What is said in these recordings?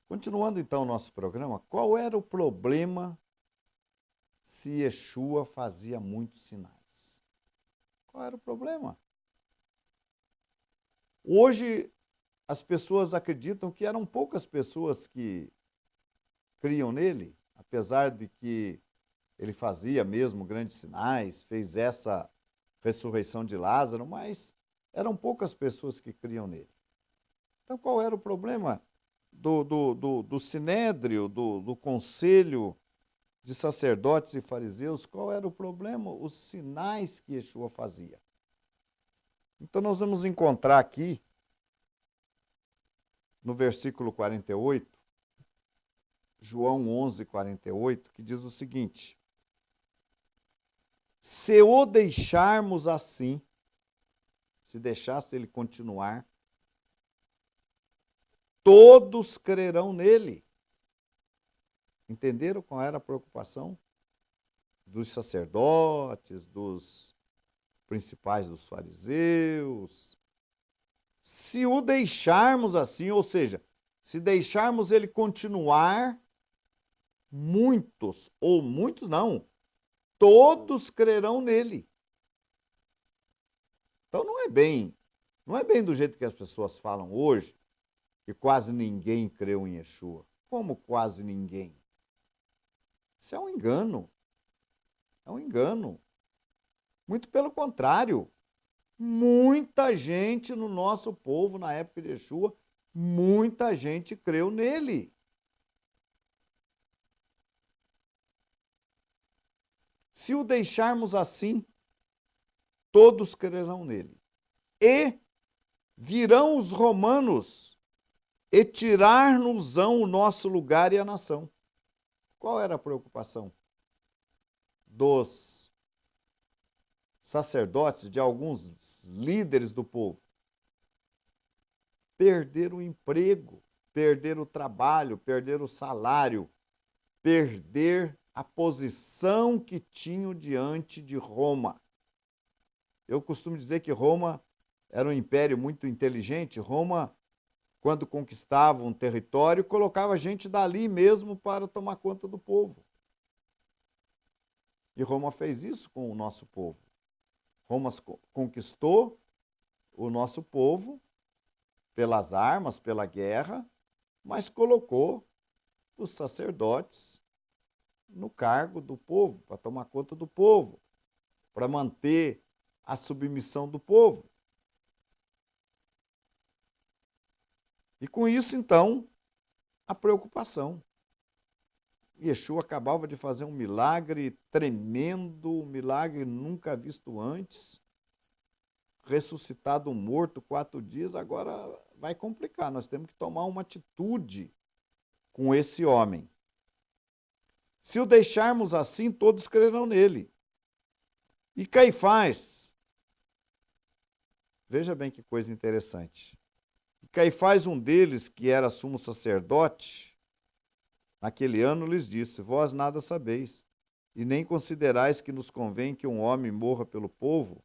Continuando então o nosso programa, qual era o problema se Yeshua fazia muitos sinais? Qual era o problema? Hoje as pessoas acreditam que eram poucas pessoas que criam nele, apesar de que ele fazia mesmo grandes sinais, fez essa ressurreição de Lázaro, mas eram poucas pessoas que criam nele. Então qual era o problema do sinédrio, do conselho de sacerdotes e fariseus? Qual era o problema? Os sinais que Yeshua fazia. Então nós vamos encontrar aqui, no versículo 48, João 11, 48, que diz o seguinte: se o deixarmos assim, se deixasse ele continuar, todos crerão nele. Entenderam qual era a preocupação dos sacerdotes, dos principais dos fariseus? Se o deixarmos assim, ou seja, se deixarmos ele continuar, muitos, ou muitos não, todos crerão nele. Então não é bem do jeito que as pessoas falam hoje, que quase ninguém creu em Yeshua. Como quase ninguém? Isso é um engano. É um engano. Muito pelo contrário. Muita gente no nosso povo, na época de Yeshua, muita gente creu nele. Se o deixarmos assim, todos crerão nele. E virão os romanos e tirar-nos-ão o nosso lugar e a nação. Qual era a preocupação dos sacerdotes, de alguns líderes do povo? Perder o emprego, perder o trabalho, perder o salário, perder a posição que tinham diante de Roma. Eu costumo dizer que Roma era um império muito inteligente. Roma, quando conquistava um território, colocava gente dali mesmo para tomar conta do povo. E Roma fez isso com o nosso povo. Roma conquistou o nosso povo pelas armas, pela guerra, mas colocou os sacerdotes no cargo do povo, para tomar conta do povo, para manter a submissão do povo. E com isso, então, a preocupação. Yeshua acabava de fazer um milagre tremendo, um milagre nunca visto antes, ressuscitado um morto 4 dias, agora vai complicar, nós temos que tomar uma atitude com esse homem. Se o deixarmos assim, todos crerão nele. E Caifás, veja bem que coisa interessante. Caifás, um deles, que era sumo sacerdote, naquele ano lhes disse: vós nada sabeis, e nem considerais que nos convém que um homem morra pelo povo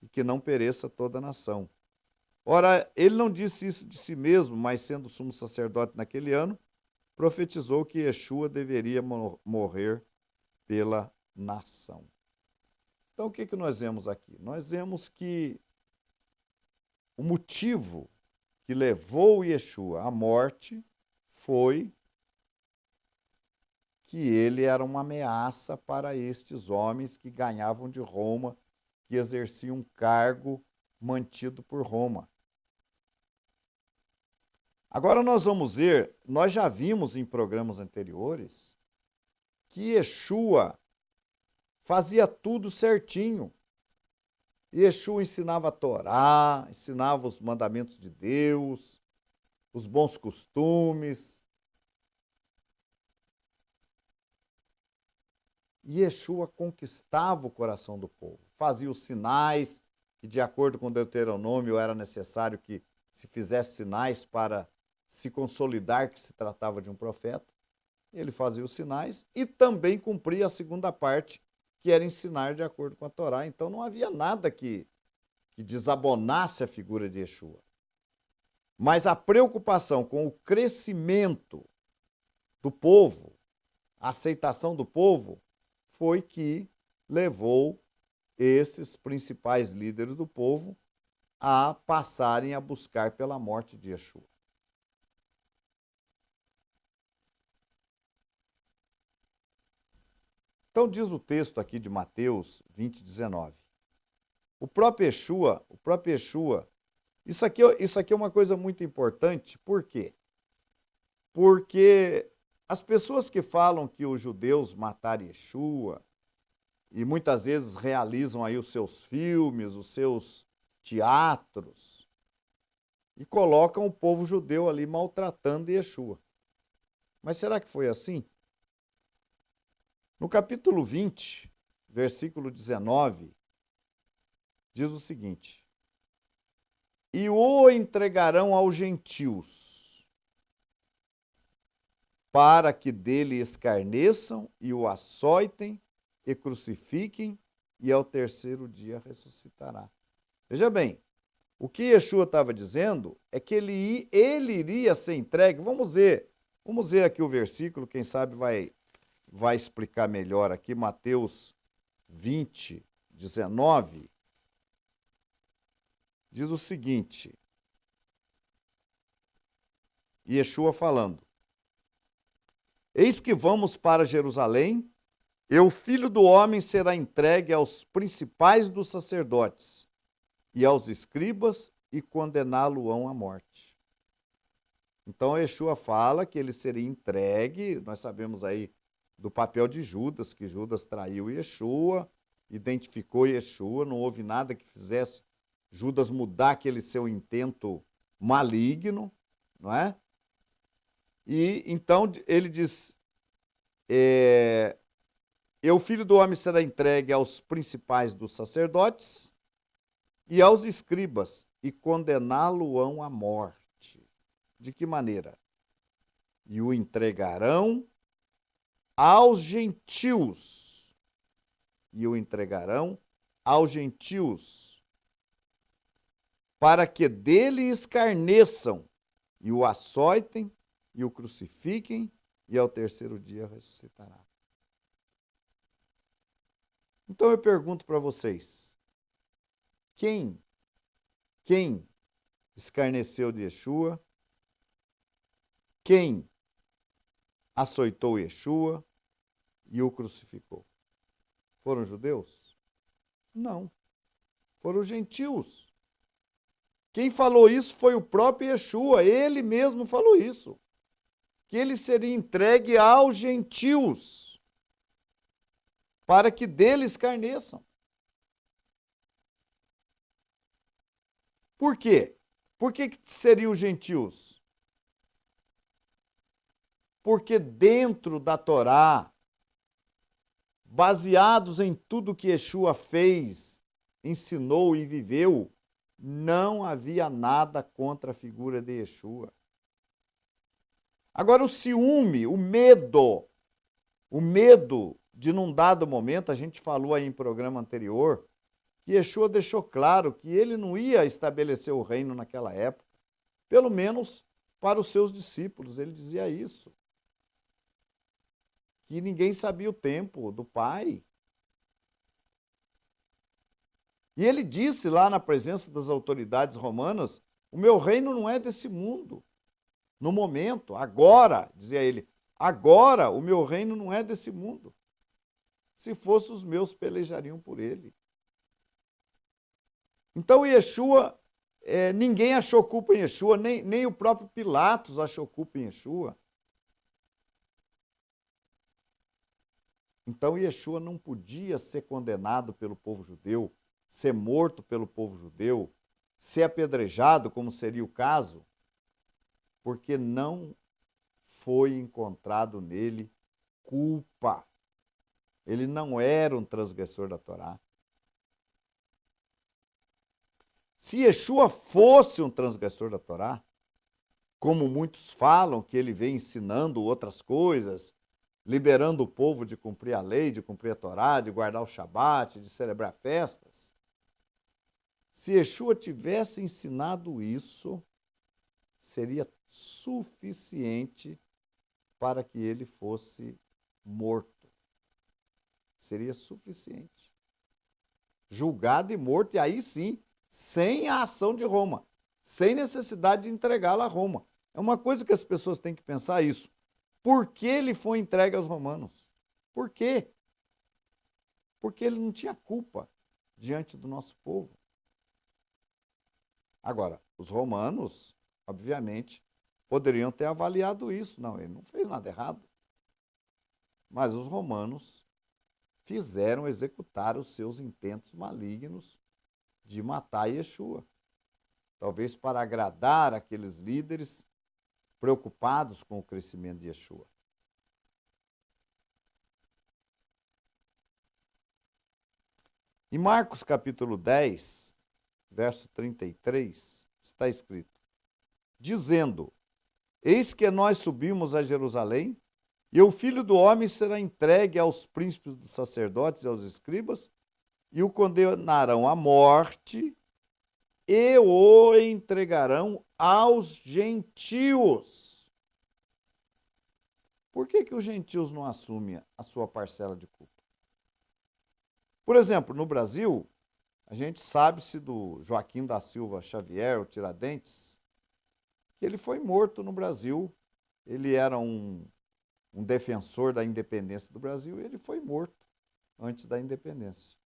e que não pereça toda a nação. Ora, ele não disse isso de si mesmo, mas sendo sumo sacerdote naquele ano, profetizou que Yeshua deveria morrer pela nação. Então, o que nós vemos aqui? Nós vemos que o motivo que levou Yeshua à morte foi que ele era uma ameaça para estes homens que ganhavam de Roma, que exerciam um cargo mantido por Roma. Agora nós vamos ver, nós já vimos em programas anteriores, que Yeshua fazia tudo certinho. Yeshua ensinava a Torá, ensinava os mandamentos de Deus, os bons costumes. Yeshua conquistava o coração do povo, fazia os sinais, que de acordo com Deuteronômio era necessário que se fizesse sinais para se consolidar que se tratava de um profeta. Ele fazia os sinais e também cumpria a segunda parte, que era ensinar de acordo com a Torá. Então não havia nada que desabonasse a figura de Yeshua. Mas a preocupação com o crescimento do povo, a aceitação do povo, foi que levou esses principais líderes do povo a passarem a buscar pela morte de Yeshua. Então diz o texto aqui de Mateus 20:19. O próprio Yeshua, isso aqui é uma coisa muito importante, por quê? Porque as pessoas que falam que os judeus mataram Yeshua, e muitas vezes realizam aí os seus filmes, os seus teatros, e colocam o povo judeu ali maltratando Yeshua. Mas será que foi assim? No capítulo 20, versículo 19, diz o seguinte: E o entregarão aos gentios, para que dele escarneçam e o açoitem e crucifiquem, e ao terceiro dia ressuscitará. Veja bem, o que Yeshua estava dizendo é que ele iria ser entregue. Vamos ver aqui o versículo, quem sabe vai explicar melhor aqui, Mateus 20, 19, diz o seguinte, Yeshua falando: Eis que vamos para Jerusalém, e o Filho do Homem será entregue aos principais dos sacerdotes e aos escribas, e condená-lo-ão à morte. Então, Yeshua fala que ele seria entregue, nós sabemos aí do papel de Judas, que Judas traiu Yeshua, identificou Yeshua, não houve nada que fizesse Judas mudar aquele seu intento maligno, não é? E então ele diz, e o Filho do Homem será entregue aos principais dos sacerdotes e aos escribas, e condená-lo-ão à morte. De que maneira? E o entregarão aos gentios. E o entregarão aos gentios, para que dele escarneçam, e o açoitem, e o crucifiquem, e ao terceiro dia ressuscitará. Então eu pergunto para vocês, quem escarneceu de Yeshua? Quem açoitou Yeshua e o crucificou? Foram os judeus? Não. Foram os gentios. Quem falou isso foi o próprio Yeshua. Ele mesmo falou isso. Que ele seria entregue aos gentios, para que dele escarneçam. Por quê? Por que seriam os gentios? Porque dentro da Torá, baseados em tudo que Yeshua fez, ensinou e viveu, não havia nada contra a figura de Yeshua. Agora o ciúme, o medo de num dado momento, a gente falou aí em programa anterior, que Yeshua deixou claro que ele não ia estabelecer o reino naquela época, pelo menos para os seus discípulos, ele dizia isso. Que ninguém sabia o tempo do Pai. E ele disse lá na presença das autoridades romanas, o meu reino não é desse mundo. No momento, agora, dizia ele, agora o meu reino não é desse mundo. Se fosse os meus, pelejariam por ele. Então Yeshua, ninguém achou culpa em Yeshua, nem o próprio Pilatos achou culpa em Yeshua. Então Yeshua não podia ser condenado pelo povo judeu, ser morto pelo povo judeu, ser apedrejado, como seria o caso, porque não foi encontrado nele culpa. Ele não era um transgressor da Torá. Se Yeshua fosse um transgressor da Torá, como muitos falam que ele vem ensinando outras coisas, liberando o povo de cumprir a lei, de cumprir a Torá, de guardar o Shabat, de celebrar festas, se Yeshua tivesse ensinado isso, seria suficiente para que ele fosse morto. Seria suficiente. Julgado e morto, e aí sim, sem a ação de Roma, sem necessidade de entregá-lo a Roma. É uma coisa que as pessoas têm que pensar isso. Por que ele foi entregue aos romanos? Por quê? Porque ele não tinha culpa diante do nosso povo. Agora, os romanos, obviamente, poderiam ter avaliado isso. Não, ele não fez nada errado. Mas os romanos fizeram executar os seus intentos malignos de matar Yeshua. Talvez para agradar aqueles líderes preocupados com o crescimento de Yeshua. Em Marcos capítulo 10, verso 33, está escrito, dizendo, eis que nós subimos a Jerusalém, e o Filho do Homem será entregue aos príncipes dos sacerdotes e aos escribas, e o condenarão à morte, e o entregarão aos gentios. Por que os gentios não assumem a sua parcela de culpa? Por exemplo, no Brasil, a gente sabe-se do Joaquim da Silva Xavier, o Tiradentes, que ele foi morto no Brasil. Ele era um defensor da independência do Brasil e ele foi morto antes da independência.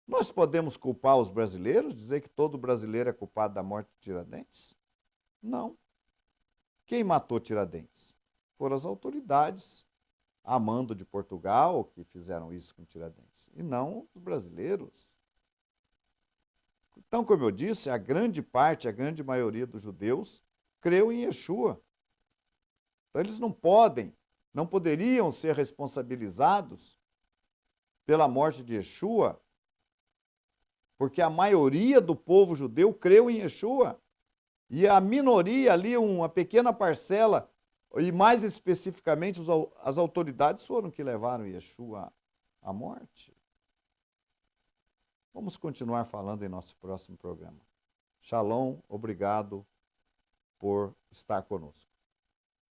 Nós podemos culpar os brasileiros, dizer que todo brasileiro é culpado da morte de Tiradentes? Não. Quem matou Tiradentes? Foram as autoridades a mando de Portugal que fizeram isso com Tiradentes, e não os brasileiros. Então, como eu disse, a grande parte, a grande maioria dos judeus creu em Yeshua. Então, eles não poderiam ser responsabilizados pela morte de Yeshua, porque a maioria do povo judeu creu em Yeshua. E a minoria ali, uma pequena parcela, e mais especificamente as autoridades foram que levaram Yeshua à morte. Vamos continuar falando em nosso próximo programa. Shalom, obrigado por estar conosco.